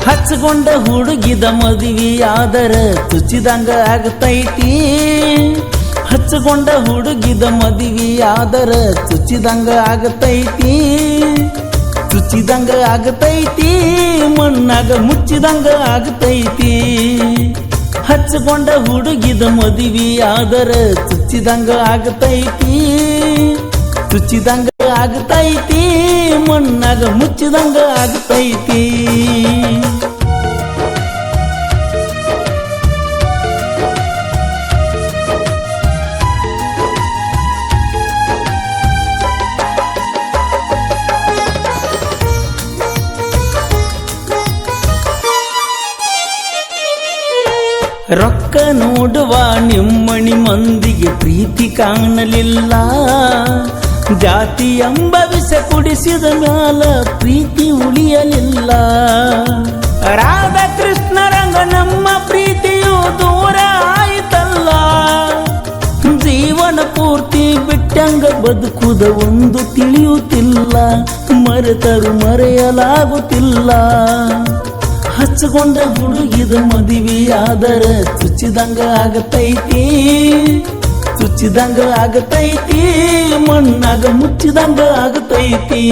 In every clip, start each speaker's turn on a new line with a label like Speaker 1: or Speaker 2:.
Speaker 1: ಹಚ್ಚಗೊಂಡ ಹುಡುಗಿದ ಮದುವೆಯಾದರ ಚುಚ್ಚಿದಂಗ ಆಗತೈತಿ. ಹಚ್ಚಗೊಂಡ ಹುಡುಗಿದ ಮದುವೆಯಾದರ ಚುಚ್ಚಿದಂಗ ಆಗತೈತಿ. ಚುಚ್ಚಿದಂಗ ಆಗತೈತಿ, ಮಣ್ಣಾಗ ಮುಚ್ಚಿದಂಗ ಆಗತೈತಿ. ಹಚ್ಚಗೊಂಡ ಹುಡುಗಿದ ಮದುವೆಯಾದರ ಚುಚ್ಚಿದಂಗ ಆಗತೈತಿ. ಚುಚ್ಚಿದಂಗ ಆಗತೈತಿ, ಮಣ್ಣಾಗ ಮುಚ್ಚಿದಂಗ ಆಗತೈತಿ. ರೊಕ್ಕ ನೋಡುವ ನಿಮ್ಮಣಿ ಮಂದಿಗೆ ಪ್ರೀತಿ ಕಾಣಲಿಲ್ಲ. ಜಾತಿ ಎಂಬ ವಿಷ ಕುಡಿಸಿದ ಮ್ಯಾಲ ಪ್ರೀತಿ ಉಳಿಯಲಿಲ್ಲ. ರಾಧಾ ಕೃಷ್ಣರಂಗ ನಮ್ಮ ಪ್ರೀತಿಯು ದೂರ ಆಯಿತಲ್ಲ. ಜೀವನ ಪೂರ್ತಿ ಬಿಟ್ಟಂಗ ಬದುಕುದ ಒಂದು ತಿಳಿಯುತ್ತಿಲ್ಲ. ಮರೆತರು ಮರೆಯಲಾಗುತ್ತಿಲ್ಲ. ಹಚ್ಚಗೊಂಡ ಹುಡುಗಿದ ಮದುವೆಯಾದರ ಚುಚ್ಚಿದಂಗ ಆಗತೈತಿ. ಚುಚ್ಚಿದಂಗ ಆಗತೈತಿ, ಮಣ್ಣಾಗ ಮುಚ್ಚಿದಂಗ ಆಗತೈತಿ.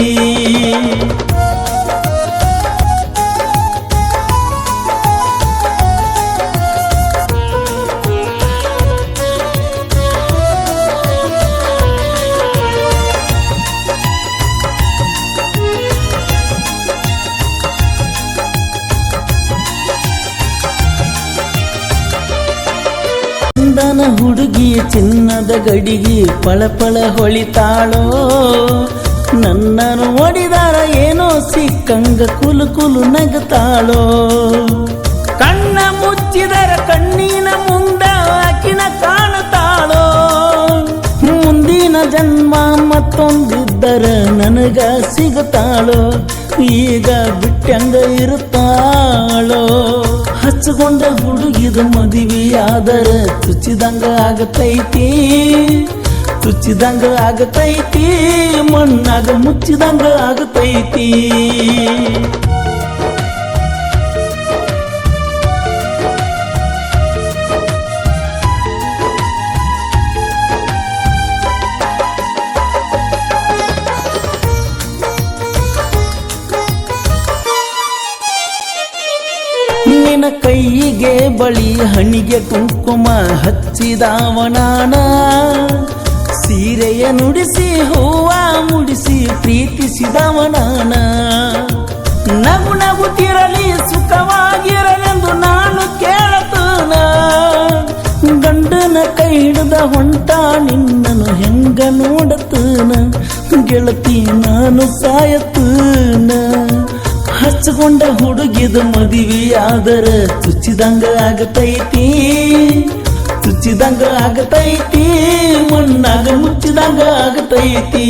Speaker 1: ಚಂದನ ಹುಡುಗಿ ಚಿನ್ನದ ಗಡಿಗೆ ಪಳಪಳ ಹೊಳಿತಾಳೋ. ನನ್ನ ನೋಡಿದಾರ ಏನೋ ಸಿಕ್ಕಂಗ ಕುಲು ಕುಲು ನಗತಾಳೋ. ಕಣ್ಣ ಮುಚ್ಚಿದರ ಕಣ್ಣಿನ ಮುಂದ ಆಕಿನ ಕಾಣತಾಳೋ. ಮುಂದಿನ ಜನ್ಮ ಮತ್ತೊಂದಿದ್ದರ ನನಗ ಸಿಗತಾಳೋ. ಈಗ ಬಿಟ್ಟಂಗ ಇರುತ್ತಾಳೋ. ಹಚ್ಚಗೊಂಡ ಹುಡುಗಿದ ಮದುವೆಯಾದರ ಚುಚ್ಚಿದಂಗ ಆಗತೈತಿ. ಚುಚ್ಚಿದಂಗ ಆಗತೈತಿ, ಮಣ್ಣಾಗ ಮುಚ್ಚಿದಂಗ ಆಗತೈತಿ. ನಿನ್ನ ಕೈಗೆ ಬಳಿ ಹಣಿಗೆ ಕುಂಕುಮ ಹಚ್ಚಿದಾವನಾನ. ಸೀರೆಯ ನುಡಿಸಿ ಹೂವ ಮುಡಿಸಿ ಪ್ರೀತಿಸಿದವನಾನ. ನಗು ನಗುತ್ತಿರಲಿ ಸುಖವಾಗಿರಲೆಂದು ನಾನು ಕೇಳತನ. ಗಂಡನ ಕೈ ಹಿಡಿದ ಹೊಂಟ ನಿನ್ನನು ಹೆಂಗ ನೋಡತನ. ಗೆಳತಿ ನಾನು ಸಾಯತನ. ಹಚ್ಚಗೊಂಡ ಹುಡುಗಿದ ಮದುವೆಯಾದರ ಚುಚ್ಚಿದಂಗ ಆಗತೈತಿ. ಚುಚ್ಚಿದಂಗ ಆಗತೈತಿ, ಮಣ್ಣಾಗ ಮುಚ್ಚಿದಂಗ ಆಗತೈತಿ.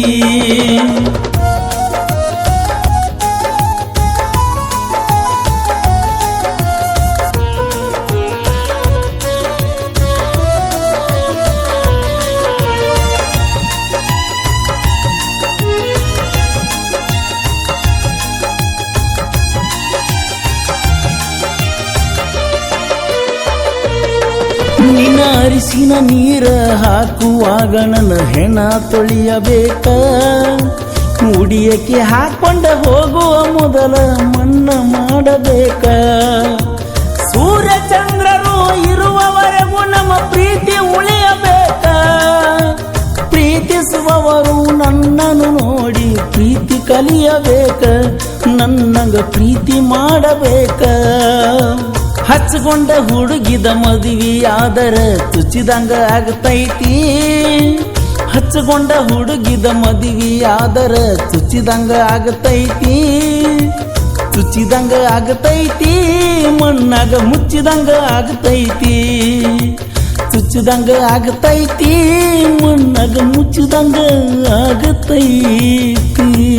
Speaker 1: ನಿನ್ನ ಅರಿಸಿನ ನೀರ ಹಾಕುವಾಗ ನನ್ನ ಹೆಣ ತೊಳೆಯಬೇಕ. ಮುಡಿಯಕ್ಕೆ ಹಾಕೊಂಡ ಹೋಗುವ ಮೊದಲ ಮನ್ನ ಮಾಡಬೇಕ. ಸೂರ್ಯ ಚಂದ್ರರು ಇರುವವರೆಗೂ ನಮ್ಮ ಪ್ರೀತಿ ಉಳಿಯಬೇಕ. ಪ್ರೀತಿಸುವವರು ನನ್ನನ್ನು ನೋಡಿ ಪ್ರೀತಿ ಕಲಿಯಬೇಕ. ನನ್ನಂಗ ಪ್ರೀತಿ ಮಾಡಬೇಕ. ಹಚ್ಚಗೊಂಡ ಹುಡುಗಿದ ಮದುವೆಯಾದರ ಚುಚ್ಚಿದಂಗ ಆಗತೈತಿ. ಹಚ್ಚಗೊಂಡ ಹುಡುಗಿದ ಮದುವೆಯಾದರ ಚುಚ್ಚಿದಂಗ ಆಗತೈತಿ. ಚುಚ್ಚಿದಂಗ ಆಗತೈತಿ, ಮಣ್ಣಾಗ ಮುಚ್ಚಿದಂಗ ಆಗತೈತಿ. ಚುಚ್ಚಿದಂಗ ಆಗತೈತಿ, ಮಣ್ಣಾಗ ಮುಚ್ಚಿದಂಗ ಆಗತೈತಿ.